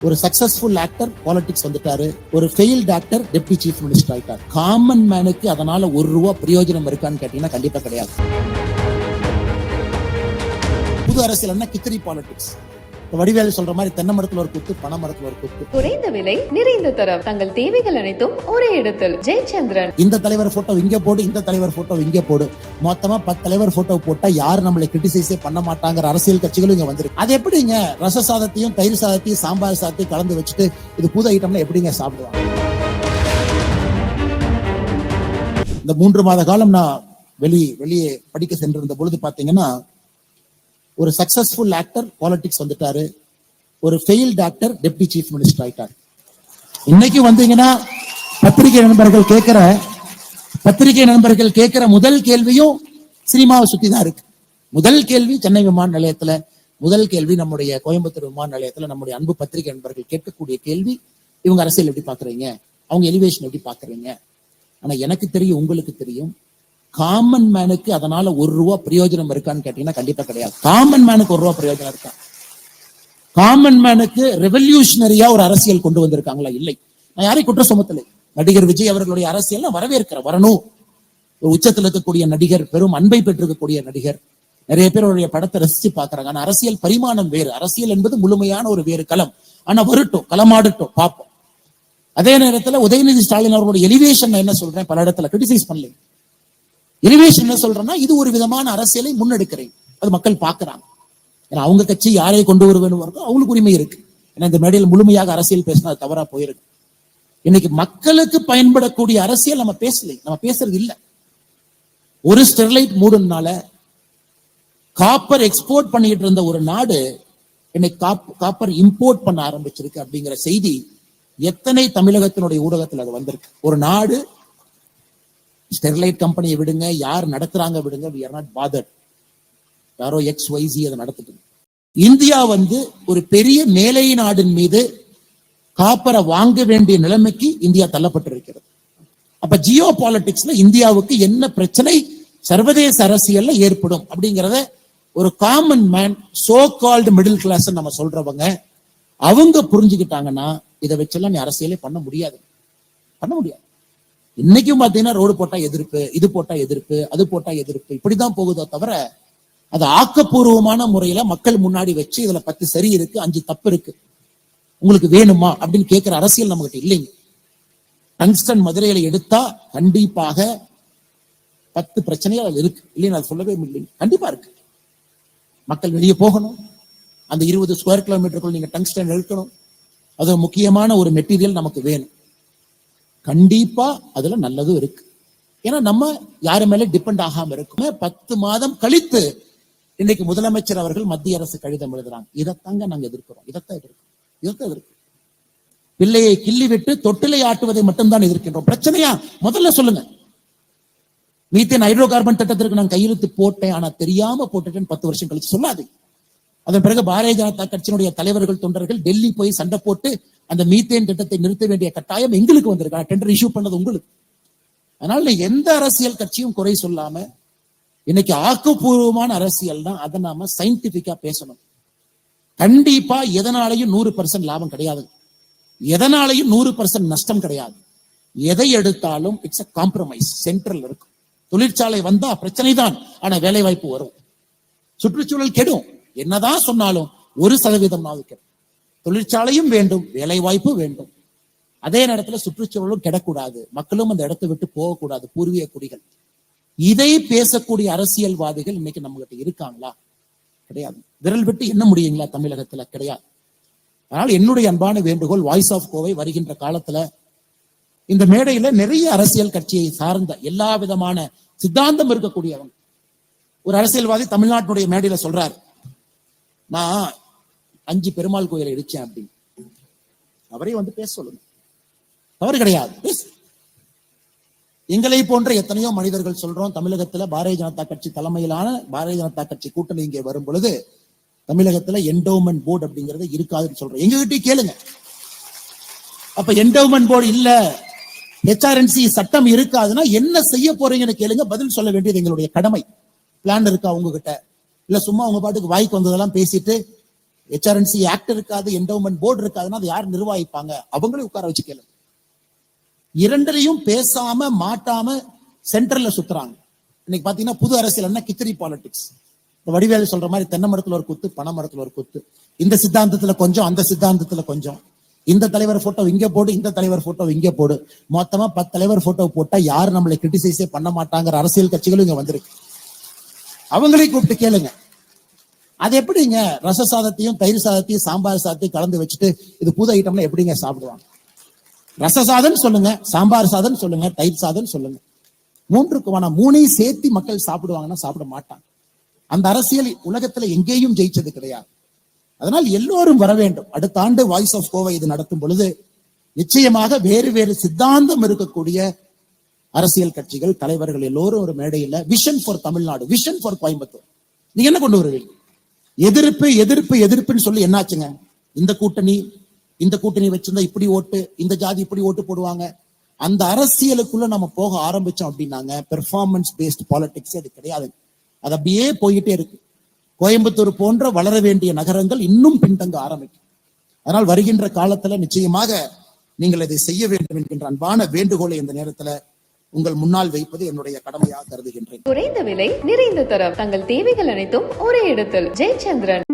ஒரு successful actor politics வந்துட்டாரு, ஒரு failed actor deputy chief minister ஆயிட்டார். காமன் மேனுக்கு அதனால ₹1 பிரயோஜனம் இருக்கான்னு கேட்டீங்கன்னா கண்டிப்பா கிடையாது. புது அரசியல் என்ன கிச்சடி பாலிடிக்ஸ். வடிவேலு சொல்ற மாதிரி தென்னை மரத்துல ஒரு குத்து, பனை மரத்துல ஒரு குத்து. குறைந்த விலை, நிறைந்த தரம், தங்கள் தேவைகள் அனைத்தும் ஒரே இடத்தில். ஜெயச்சந்திரன். இந்த தலைவர் போட்டோ இங்க போடு, இந்த தலைவர் போட்டோ இங்க போடு, மொத்தமா 10 தலைவர் போட்டோ போட்டா யாரும் நம்மளை கிரிட்டிசைஸே பண்ண மாட்டாங்கிற அரசியல் கட்சிகளும் இங்க வந்துருக்கு. அது எப்படிங்க ரச சாதத்தையும் தயிர் சாதத்தையும் சாம்பார் சாதத்தையும் கலந்து வச்சுட்டு இது புது ஐட்டம்ல எப்படிங்க சாப்பிடுவாங்க? இந்த 3 மாத காலம் நான் வெளியே படிக்க சென்றிருந்த பொழுது பாத்தீங்கன்னா, ஒரு சக்சஸ்ஃபுல் ஆக்டர் பாலிடிக்ஸ் வந்துட்டாரு, ஒரு failed actor deputy chief minister ஆயிட்டார். இன்னைக்கு வந்தீங்கன்னா பத்திரிகை நண்பர்கள் கேட்கிற முதல் கேள்வியும் சினிமாவை சுத்தி தான் இருக்கு. முதல் கேள்வி சென்னை விமான நிலையத்துல, முதல் கேள்வி நம்முடைய கோயம்புத்தூர் விமான நிலையத்துல நம்முடைய அன்பு பத்திரிகை நண்பர்கள் கேட்கக்கூடிய கேள்வி, இவங்க அரசியல் எப்படி பாக்குறீங்க, அவங்க எலிவேஷன் எப்படி பாக்குறீங்க? ஆனா எனக்கு தெரியும், உங்களுக்கு தெரியும், காமன் மேனுக்கு அதனால ₹1 பிரயோஜனம் இருக்கான்னு கேட்டீங்கன்னா கண்டிப்பா கிடையாது. காமன் மேனுக்கு ₹1 பிரயோஜனம் இருக்கா? காமன் மேனுக்கு ரெவல்யூஷனரியா ஒரு அரசியல் கொண்டு வந்திருக்காங்களா? இல்லை. நான் யாரையும் குற்றம் சுமத்தலை. நடிகர் விஜய் அவர்களுடைய அரசியல் நான் வரவேற்கிறேன், வரணும். ஒரு உச்சத்தில் இருக்கக்கூடிய நடிகர், பெரும் அன்பை பெற்றிருக்கக்கூடிய நடிகர், நிறைய பேர் அவருடைய படத்தை ரசிச்சு பாக்குறாங்க. ஆனா அரசியல் பரிமாணம் வேறு, அரசியல் என்பது முழுமையான ஒரு வேறு களம். ஆனா வரட்டும், களமாடட்டும், பார்ப்போம். அதே நேரத்துல உதயநிதி ஸ்டாலின் அவர்களுடைய எலிவேஷன் என்ன சொல்றேன், பல இடத்துல கிரிட்டிசைஸ் பண்ணல. எலிவேஷன் என்ன சொல்றேன்னா, இது ஒரு விதமான அரசியலை முன்னெடுக்கிறேன், அது மக்கள் பாக்குறாங்க. ஏன்னா அவங்க கட்சி யாரை கொண்டு வருவேன்னு அவங்களுக்கு உரிமை இருக்கு. ஏன்னா இந்த மேடையில் முழுமையாக அரசியல் பேசினா அது தவறா போயிருக்கு. இன்னைக்கு மக்களுக்கு பயன்படக்கூடிய அரசியல் நம்ம பேசுறது இல்லை. ஒரு ஸ்டெர்லைட் மூடுனால காப்பர் எக்ஸ்போர்ட் பண்ணிட்டு இருந்த ஒரு நாடு இன்னைக்கு காப்பர் இம்போர்ட் பண்ண ஆரம்பிச்சிருக்கு அப்படிங்கிற செய்தி எத்தனை தமிழகத்தினுடைய ஊடகத்தில் அது வந்திருக்கு. ஒரு நாடு ஸ்டெர்லைட் கம்பெனியை விடுங்க, யார் நடத்துறாங்க விடுங்க, we are not bothered. யாரோ XYZ அதை நடத்திட்டு. இந்தியா ஒரு பெரிய மேலை நாடின் மீது காப்பரை வாங்க வேண்டிய நிலைமைக்கு இந்தியா தள்ளப்பட்டிருக்கிறது. அப்ப ஜியோ பாலிடிக்ஸ்ல இந்தியாவுக்கு என்ன பிரச்சனை சர்வதேச அரசியல்ல ஏற்படும் அப்படிங்கிறத ஒரு common man, so called middle class நம்ம சொல்றவங்க அவங்க புரிஞ்சுக்கிட்டாங்கன்னா இதை வச்செல்லாம் நீ அரசியலே பண்ண முடியாது. இன்னைக்கும் பாத்தீங்கன்னா ரோடு போட்டா எதிர்ப்பு, இது போட்டா எதிர்ப்பு, அது போட்டா எதிர்ப்பு, இப்படிதான் போகுதோ தவிர அது ஆக்கப்பூர்வமான முறையில மக்கள் முன்னாடி வச்சு இதுல 10 சரி இருக்கு, 5 தப்பு இருக்கு, உங்களுக்கு வேணுமா அப்படின்னு கேட்கிற அரசியல் நம்மகிட்ட இல்லைங்க. டங்ஸ்டன் மதுரையில எடுத்தா கண்டிப்பாக 10 பிரச்சனைகள் இருக்கு, இல்லைன்னு அது சொல்லவே இல்லைங்க, கண்டிப்பா இருக்கு. மக்கள் வெளியே போகணும், அந்த 20 ஸ்கொயர் கிலோமீட்டருக்குள் நீங்க டங்ஸ்டன் எடுக்கணும், அது முக்கியமான ஒரு மெட்டீரியல் நமக்கு வேணும். கண்டிப்பா அதுல நல்லதும் இருக்கு. ஏன்னா நம்ம யாரு மேல டிபெண்ட் ஆகாம இருக்குமே. 10 மாதம் கழித்து இன்னைக்கு முதலமைச்சர் அவர்கள் மத்திய அரசு கடிதம் எழுதுறாங்க. இதைத்தாங்க நாங்க எதிர்க்கிறோம், இதைத்தான் எதிர்க்கிறோம். பிள்ளையை கிள்ளி விட்டு தொட்டிலை ஆட்டுவதை மட்டும்தான் எதிர்க்கின்றோம். பிரச்சனையா முதல்ல சொல்லுங்க. மீத்தேன் ஹைட்ரோ கார்பன் திட்டத்திற்கு நான் கையெழுத்து போட்டேன், ஆனா தெரியாம போட்டுட்டேன்னு 10 வருஷம் கழிச்சு சொல்லாது. அதன் பிறகு பாரதிய ஜனதா கட்சியினுடைய தலைவர்கள், தொண்டர்கள் டெல்லி போய் சண்டை போட்டு அந்த மீத்தேன் திட்டத்தை நிறுத்த வேண்டிய கட்டாயம் எங்களுக்கு வந்திருக்கு. டெண்டர் இஷ்யூ பண்ணது உங்களுக்கு. அதனால எந்த அரசியல் கட்சியும் குறை சொல்லாம இன்னைக்கு ஆக்கப்பூர்வமான அரசியல் தான், அதை நாம சயின்டிபிக்கா பேசணும். கண்டிப்பா எதனாலையும் 100% லாபம் கிடையாது, எதனாலையும் 100% நஷ்டம் கிடையாது. எதை எடுத்தாலும் இட்ஸ் அ காம்ப்ரமைஸ், சென்ட்ரல் இருக்கும். தொழிற்சாலை வந்தா பிரச்சனை தான், ஆனா வேலை வாய்ப்பு வரும். சுற்றுச்சூழல் கெடும், என்னதான் சொன்னாலும் 1% கெடும். தொழிற்சாலையும் வேண்டும், வேலை வாய்ப்பு வேண்டும். அதே நேரத்துல சுற்றுச்சூழலும் கெடக்கூடாது, மக்களும் அந்த இடத்தை விட்டு போகக்கூடாது, பூர்வீக குடிகள். இதை பேசக்கூடிய அரசியல்வாதிகள் இன்னைக்கு நம்ம கிட்ட இருக்காங்களா? கிடையாது. விரல் விட்டு என்ன முடியுங்களா தமிழகத்துல? கிடையாது. அதனால என்னுடைய அன்பான வேண்டுகோள், வாய்ஸ் ஆஃப் கோவை வருகின்ற காலத்துல இந்த மேடையில நிறைய அரசியல் கட்சியை சார்ந்த எல்லா விதமான சித்தாந்தம் இருக்கக்கூடியவங்க. ஒரு அரசியல்வாதி தமிழ்நாட்டுடைய மேடையில சொல்றாரு, நான் 5 பெருமாள் கோயிலை இடிச்சேன் அப்படின்னு. அவரே பேச சொல்லுங்க, தவறு கிடையாது. எங்களை போன்ற எத்தனையோ மனிதர்கள் சொல்றோம், தமிழகத்துல பாரதிய ஜனதா கட்சி தலைமையிலான பாரதிய ஜனதா கட்சி கூட்டணி இங்கே வரும் பொழுது தமிழகத்துல என்டோமென்ட் போர்டு அப்படிங்கறது இருக்காதுன்னு சொல்றோம். எங்ககிட்ட கேளுங்க. அப்ப என்டோமென்ட் போர்டு இல்ல, HRNC சட்டம் இருக்காதுன்னா என்ன செய்ய போறீங்கன்னு கேளுங்க, பதில் சொல்ல வேண்டியது எங்களுடைய கடமை. பிளான் இருக்கா உங்ககிட்ட? இல்ல சும்மா உங்க பாட்டுக்கு வாய்க்கு வந்ததெல்லாம் பேசிட்டு HRNC ஆக்ட் இருக்காது, என்டோமென்ட் போர்டு இருக்காதுன்னா அது யார் நிர்வகிப்பாங்க? அவங்களே உட்கார வச்சு கேளுங்க. இரண்டிலையும் பேசாம மாட்டாம சென்டர்ல சுத்துறாங்க. இன்னைக்கு பாத்தீங்கன்னா புது அரசியல் என்ன, கிச்சடி பாலிடிக்ஸ். வடிவேலு சொல்ற மாதிரி தென்னை மரத்துல ஒரு குத்து, பனை மரத்துல ஒரு குத்து, இந்த சித்தாந்தத்துல கொஞ்சம், அந்த சித்தாந்தத்துல கொஞ்சம், இந்த தலைவர் போட்டோ இங்க போடு, இந்த தலைவர் போட்டோ இங்க போடு, மொத்தமா 10 தலைவர் போட்டோ போட்டா யாரும் நம்மளை கிரிட்டிசைஸே பண்ண மாட்டாங்கிற அரசியல் கட்சிகளும் இங்க வந்திருக்கு. அவங்களே கூப்பிட்டு கேளுங்க. அது எப்படிங்க ரச சாதத்தையும் தயிர் சாதத்தையும் சாம்பார் சாதத்தையும் கலந்து வச்சுட்டு இது புது ஐட்டம்ல எப்படிங்க சாப்பிடுவாங்க? ரச சாதம் சொல்லுங்க, சாம்பார் சாதம் சொல்லுங்க, தயிர் சாதம் சொல்லுங்க, மூணையும் சேர்த்து மக்கள் சாப்பிடுவாங்கன்னா சாப்பிட மாட்டாங்க. அந்த அரசியல் உலகத்துல எங்கேயும் ஜெயிச்சது கிடையாது. அதனால் எல்லோரும் வர வேண்டும். அடுத்த ஆண்டு வாய்ஸ் ஆஃப் கோவை இது நடத்தும் பொழுது நிச்சயமாக வேறு வேறு சித்தாந்தம் இருக்கக்கூடிய அரசியல் கட்சிகள், தலைவர்கள் எல்லோரும் ஒரு மேடையில் vision for Tamil Nadu, vision for Coimbatore, நீங்க என்ன கொண்டு வருவீங்க? எதிர்ப்பு எதிர்ப்பு எதிர்ப்புன்னு சொல்லி என்னாச்சுங்க? இந்த கூட்டணி வச்சிருந்தா இப்படி ஓட்டு, இந்த ஜாதி இப்படி ஓட்டு போடுவாங்க. அந்த அரசியலுக்குள்ள நம்ம போக ஆரம்பிச்சோம் அப்படின்னாங்க, பெர்ஃபார்மன்ஸ் பேஸ்ட் பாலிடிக்ஸ் அது கிடையாது. அது அப்படியே போயிட்டே இருக்கு. கோயம்புத்தூர் போன்ற வளர வேண்டிய நகரங்கள் இன்னும் பின்தங்க ஆரம்பிக்கும். அதனால் வருகின்ற காலத்துல நிச்சயமாக நீங்கள் இதை செய்ய வேண்டும் என்கின்ற அன்பான வேண்டுகோளை இந்த நேரத்துல உங்கள் முன்னால் வைப்பது என்னுடைய கடமையாக கருதுகின்றேன். குறைந்த விலை, நிறைந்த தரம், தங்கள் தேவைகள் அனைத்தும் ஒரே இடத்தில். ஜெயச்சந்திரன்.